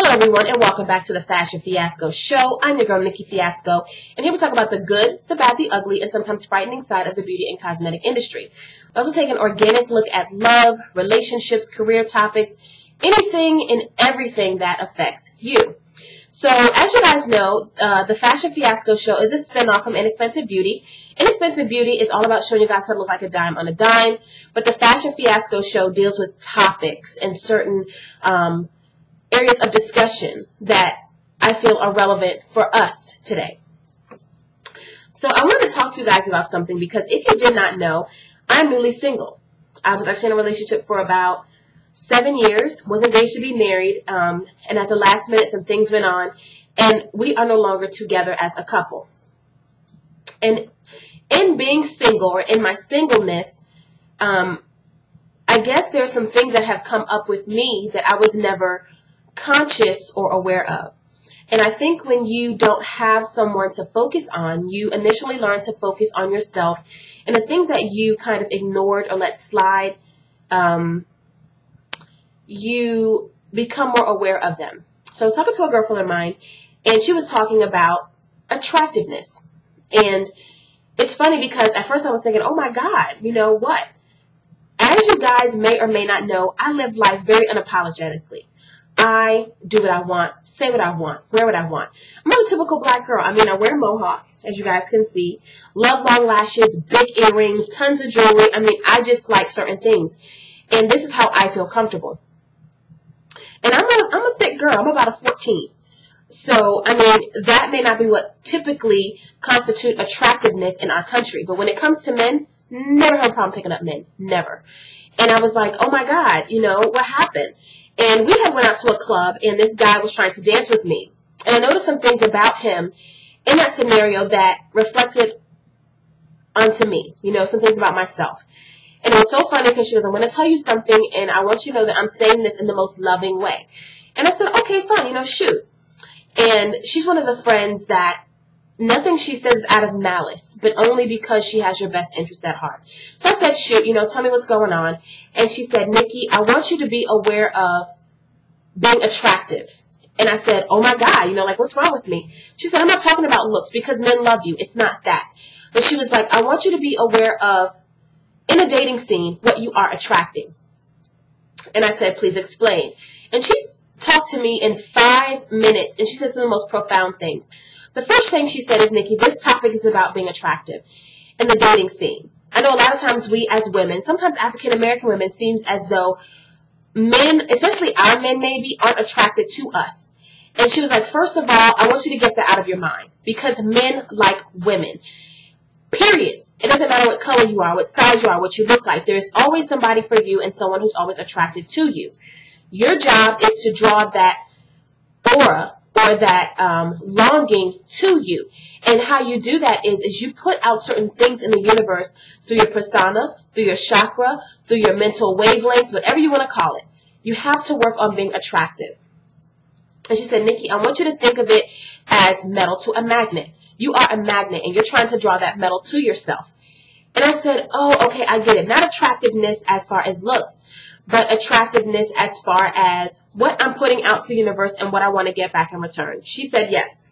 Hello everyone and welcome back to the Fashion Fiasco Show. I'm your girl Nikki Fiasco, and here we talk about the good, the bad, the ugly, and sometimes frightening side of the beauty and cosmetic industry. We also take an organic look at love, relationships, career topics, anything and everything that affects you. So as you guys know, the Fashion Fiasco Show is a spinoff from Inexpensive Beauty. Inexpensive Beauty is all about showing you guys how to look like a dime on a dime, but the Fashion Fiasco Show deals with topics and certain areas of discussion that I feel are relevant for us today. So I wanted to talk to you guys about something because if you did not know, I'm newly single. I was actually in a relationship for about 7 years, was engaged to be married, and at the last minute some things went on, and we are no longer together as a couple. And in being single, or in my singleness, I guess there's some things that have come up with me that I was never conscious or aware of. And I think when you don't have someone to focus on, you initially learn to focus on yourself, and the things that you kind of ignored or let slide, you become more aware of them. So I was talking to a girlfriend of mine, and she was talking about attractiveness. And it's funny because at first I was thinking, oh my God, you know what? As you guys may or may not know, I live life very unapologetically. I do what I want, say what I want, wear what I want. I'm not a typical black girl. I mean, I wear a mohawk, as you guys can see. Love long lashes, big earrings, tons of jewelry. I mean, I just like certain things. And this is how I feel comfortable. And I'm a thick girl. I'm about a 14. So, I mean, that may not be what typically constitute attractiveness in our country. But when it comes to men, never had a problem picking up men. Never. And I was like, oh my God, you know, what happened? And we had went out to a club, and this guy was trying to dance with me. And I noticed some things about him in that scenario that reflected onto me, you know, some things about myself. And it was so funny because she goes, I'm going to tell you something, and I want you to know that I'm saying this in the most loving way. And I said, okay, fine, you know, shoot. And she's one of the friends that nothing she says is out of malice, but only because she has your best interest at heart. So I said, shoot, you know, tell me what's going on. And she said, Nikki, I want you to be aware of being attractive. And I said, oh my God, you know, like, what's wrong with me? She said, I'm not talking about looks because men love you. It's not that. But she was like, I want you to be aware of, in a dating scene, what you are attracting. And I said, please explain. And she talked to me in 5 minutes, and she said some of the most profound things. The first thing she said is, Nikki, this topic is about being attractive in the dating scene. I know a lot of times we as women, sometimes African-American women, seems as though men, especially our men maybe, aren't attracted to us. And she was like, first of all, I want you to get that out of your mind because men like women. Period. It doesn't matter what color you are, what size you are, what you look like. There's always somebody for you and someone who's always attracted to you. Your job is to draw that aura or that longing to you. And how you do that is you put out certain things in the universe through your persona, through your chakra, through your mental wavelength, whatever you want to call it. You have to work on being attractive. And she said, Nikki, I want you to think of it as metal to a magnet. You are a magnet, and you're trying to draw that metal to yourself. And I said, oh, okay, I get it. Not attractiveness as far as looks, but attractiveness as far as what I'm putting out to the universe and what I want to get back in return. She said yes.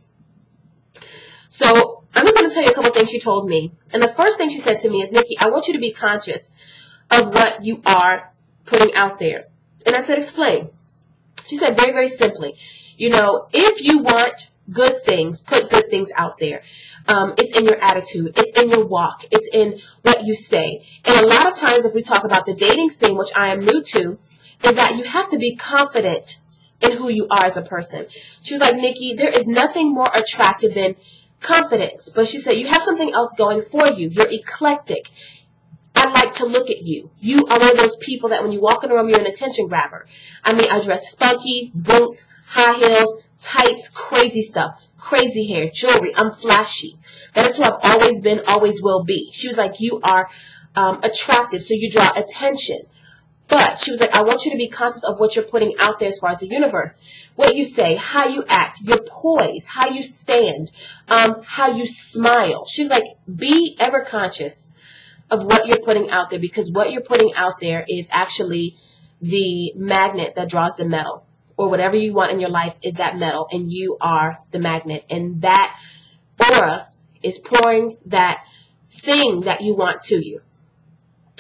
So I'm just going to tell you a couple things she told me. And the first thing she said to me is, Nikki, I want you to be conscious of what you are putting out there. And I said, explain. She said very, very simply, you know, if you want good things, put good things out there. It's in your attitude. It's in your walk. It's in what you say. And a lot of times if we talk about the dating scene, which I am new to, is that you have to be confident in who you are as a person. She was like, Nikki, there is nothing more attractive than confidence. But she said, you have something else going for you. You're eclectic. I like to look at you. You are one of those people that when you walk in a room, you're an attention grabber. I mean, I dress funky, boots, high heels, tights, crazy stuff, crazy hair, jewelry. I'm flashy. That is who I've always been, always will be. She was like, you are attractive, so you draw attention. But she was like, I want you to be conscious of what you're putting out there as far as the universe. What you say, how you act, your poise, how you stand, how you smile. She was like, be ever conscious of what you're putting out there, because what you're putting out there is actually the magnet that draws the metal. or whatever you want in your life is that metal, and you are the magnet. And that aura is pouring that thing that you want to you.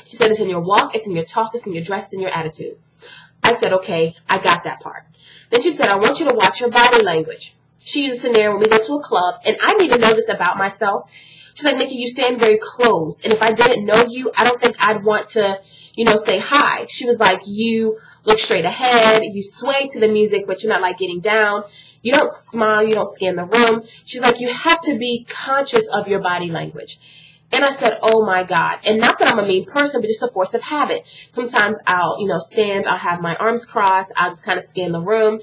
She said it's in your walk, it's in your talk, it's in your dress, it's in your attitude. I said, okay, I got that part. Then she said, I want you to watch your body language. She used a scenario when we go to a club, and I didn't even know this about myself. She's like, Nikki, you stand very closed, and if I didn't know you, I don't think I'd want to, say hi. She was like, you look straight ahead, you sway to the music, but you're not like getting down. You don't smile, you don't scan the room. She's like, you have to be conscious of your body language. And I said, oh my God. And not that I'm a mean person, but just a force of habit. Sometimes I'll, stand, I'll have my arms crossed, I'll just kind of scan the room.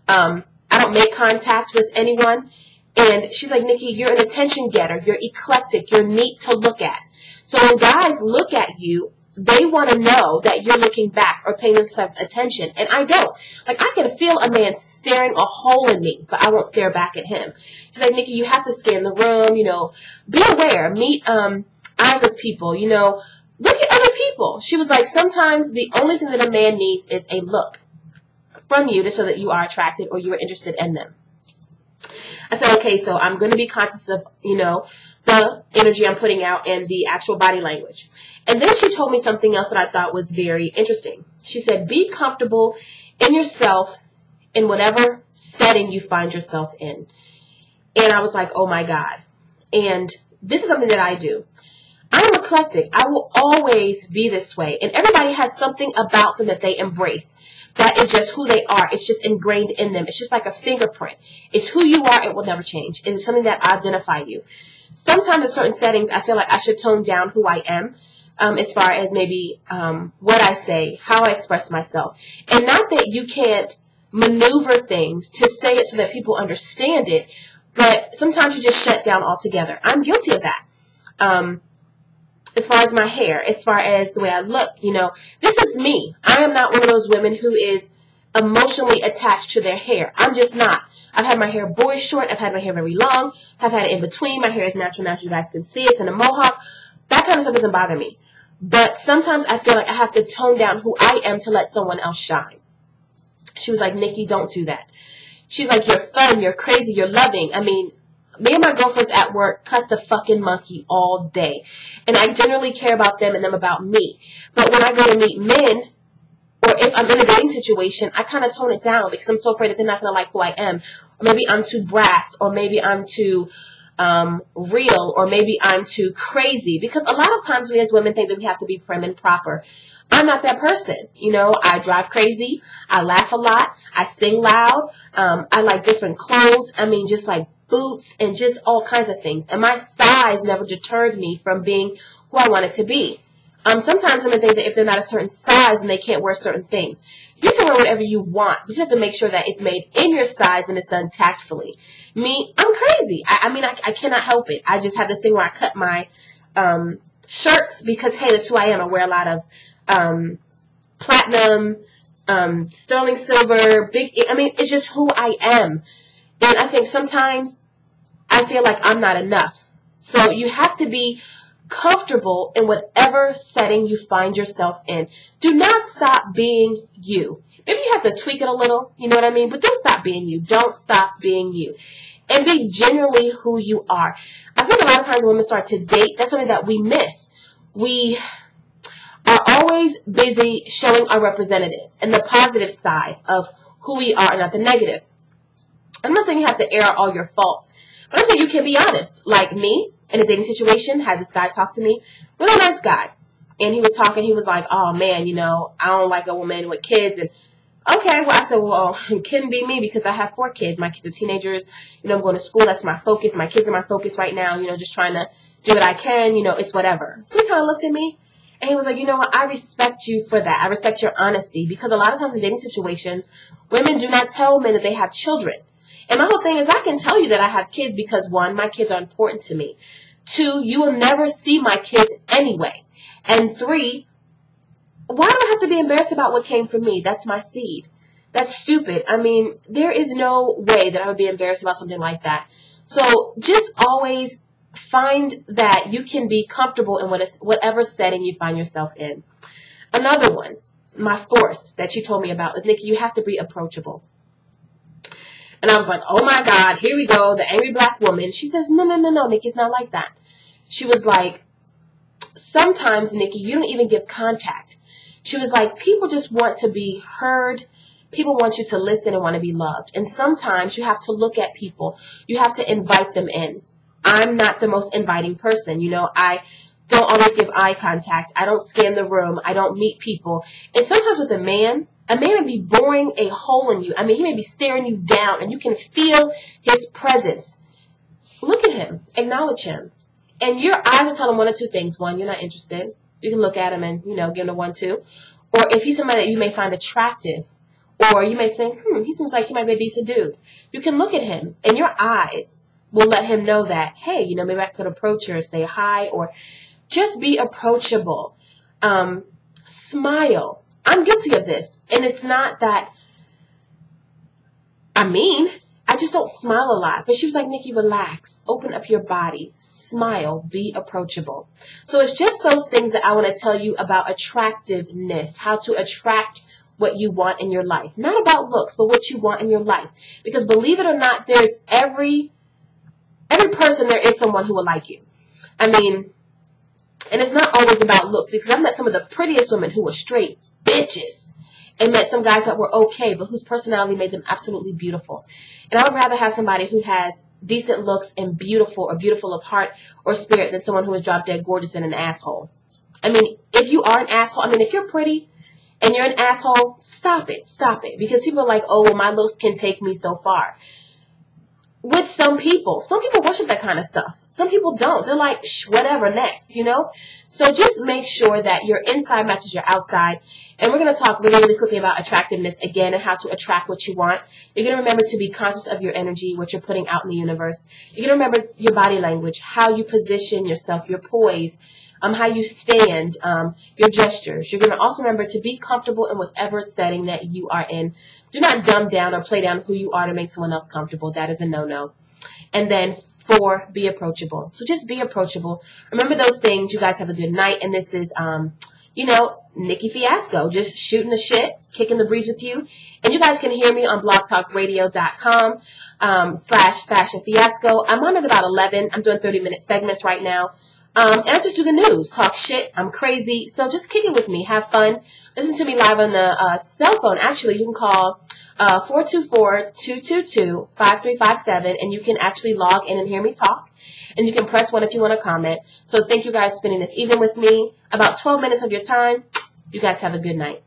I don't make contact with anyone. And she's like, Nikki, you're an attention getter. You're eclectic. You're neat to look at. So when guys look at you, they want to know that you're looking back or paying some attention. And I don't. Like, I can feel a man staring a hole in me, but I won't stare back at him. She's like, Nikki, you have to scan the room, be aware, meet eyes with people, look at other people. She was like, sometimes the only thing that a man needs is a look from you to show that you are attracted or you are interested in them. I said, okay, so I'm going to be conscious of, the energy I'm putting out and the actual body language. And then she told me something else that I thought was very interesting. She said, be comfortable in yourself in whatever setting you find yourself in. And I was like, oh my God. And this is something that I do. I'm eclectic. I will always be this way. And everybody has something about them that they embrace. That is just who they are. It's just ingrained in them. It's just like a fingerprint. It's who you are. It will never change. It is something that identifies you. Sometimes in certain settings, I feel like I should tone down who I am. As far as maybe what I say, how I express myself. And not that you can't maneuver things to say it so that people understand it, but sometimes you just shut down altogether. I'm guilty of that. As far as my hair, as far as the way I look, this is me. I am not one of those women who is emotionally attached to their hair. I'm just not. I've had my hair boy short. I've had my hair very long. I've had it in between. My hair is natural. You guys can see it's in a mohawk. That kind of stuff doesn't bother me. But sometimes I feel like I have to tone down who I am to let someone else shine. She was like, Nikki, don't do that. She's like, you're fun, you're crazy, you're loving. I mean, me and my girlfriends at work cut the fucking monkey all day. And I generally care about them and them about me. But when I go to meet men, or if I'm in a dating situation, I kind of tone it down because I'm so afraid that they're not going to like who I am. Or maybe I'm too brass, or maybe I'm too real, or maybe I'm too crazy, because a lot of times we as women think that we have to be prim and proper. I'm not that person. I drive crazy. I laugh a lot. I sing loud. I like different clothes. I mean, just like boots and just all kinds of things. And my size never deterred me from being who I wanted to be. Sometimes women think that if they're not a certain size and they can't wear certain things. You can wear whatever you want. You just have to make sure that it's made in your size and it's done tactfully. Me, I'm crazy. I cannot help it. I just have this thing where I cut my shirts because, hey, that's who I am. I wear a lot of platinum, sterling silver, it's just who I am. And I think sometimes I feel like I'm not enough. So you have to be comfortable in whatever setting you find yourself in. Do not stop being you. Maybe you have to tweak it a little, you know what I mean? But don't stop being you. Don't stop being you. And be genuinely who you are. I think a lot of times when women start to date, that's something that we miss. We are always busy showing our representative and the positive side of who we are and not the negative. I'm not saying you have to air out all your faults, but I'm saying you can be honest. Like me, in a dating situation, had this guy talk to me, really nice guy. And he was talking, he was like, oh man, I don't like a woman with kids. And okay, well, I said, well, it couldn't be me because I have 4 kids. My kids are teenagers. I'm going to school. That's my focus. My kids are my focus right now. Just trying to do what I can. It's whatever. So he kind of looked at me and he was like, you know what? I respect you for that. I respect your honesty, because a lot of times in dating situations, women do not tell men that they have children. And my whole thing is, I can tell you that I have kids because 1, my kids are important to me. 2, you will never see my kids anyway. And 3, why do I have to be embarrassed about what came from me? That's my seed. That's stupid. I mean, there is no way that I would be embarrassed about something like that. So just always find that you can be comfortable in whatever setting you find yourself in. Another one, my 4th that she told me about, is, Nikki, you have to be approachable. And I was like, oh my God, here we go, the angry black woman. She says, no, Nikki, it's not like that. She was like, sometimes, Nikki, you don't even give contact. She was like, people just want to be heard. People want you to listen and want to be loved. And sometimes you have to look at people. You have to invite them in. I'm not the most inviting person. You know, I don't always give eye contact. I don't scan the room. I don't meet people. And sometimes with a man may be boring a hole in you. I mean, he may be staring you down and you can feel his presence. Look at him. Acknowledge him. And your eyes will tell him one or two things. One, you're not interested. You can look at him and, you know, give him a 1, 2. Or if he's somebody that you may find attractive, or you may say, he seems like he might be a decent dude. You can look at him and your eyes will let him know that, hey, you know, maybe I could approach her, say hi, or just be approachable. Smile. I'm guilty of this. And it's not that I just don't smile a lot. But she was like, Nikki, relax. Open up your body. Smile. Be approachable. So it's just those things that I want to tell you about attractiveness, how to attract what you want in your life. Not about looks, but what you want in your life. Because believe it or not, there's every person, there is someone who will like you. I mean, and it's not always about looks, because I've met some of the prettiest women who were straight bitches and met some guys that were okay, but whose personality made them absolutely beautiful. And I would rather have somebody who has decent looks and beautiful of heart or spirit than someone who is drop dead gorgeous and an asshole. I mean, if you are an asshole, if you're pretty and you're an asshole, stop it. Because people are like, oh, well, my looks can take me so far. With some people worship that kind of stuff. Some people don't. They're like, whatever, next, you know? So just make sure that your inside matches your outside. And we're going to talk really, really quickly about attractiveness again and how to attract what you want. You're going to remember to be conscious of your energy, what you're putting out in the universe. You're going to remember your body language, how you position yourself, your poise, how you stand, your gestures. You're going to also remember to be comfortable in whatever setting that you are in. Do not dumb down or play down who you are to make someone else comfortable. That is a no-no. And then 4, be approachable. So just be approachable. Remember those things. You guys have a good night. And this is, Nikki Fiasco, just shooting the shit, kicking the breeze with you. And you guys can hear me on blogtalkradio.com /Fashion Fiasco. I'm on at about 11. I'm doing 30-minute segments right now. And I just do the news, talk shit. I'm crazy. So just kick it with me. Have fun. Listen to me live on the cell phone. Actually, you can call 424-222-5357, and you can actually log in and hear me talk. And you can press 1 if you want to comment. So thank you guys for spending this evening with me. About 12 minutes of your time. You guys have a good night.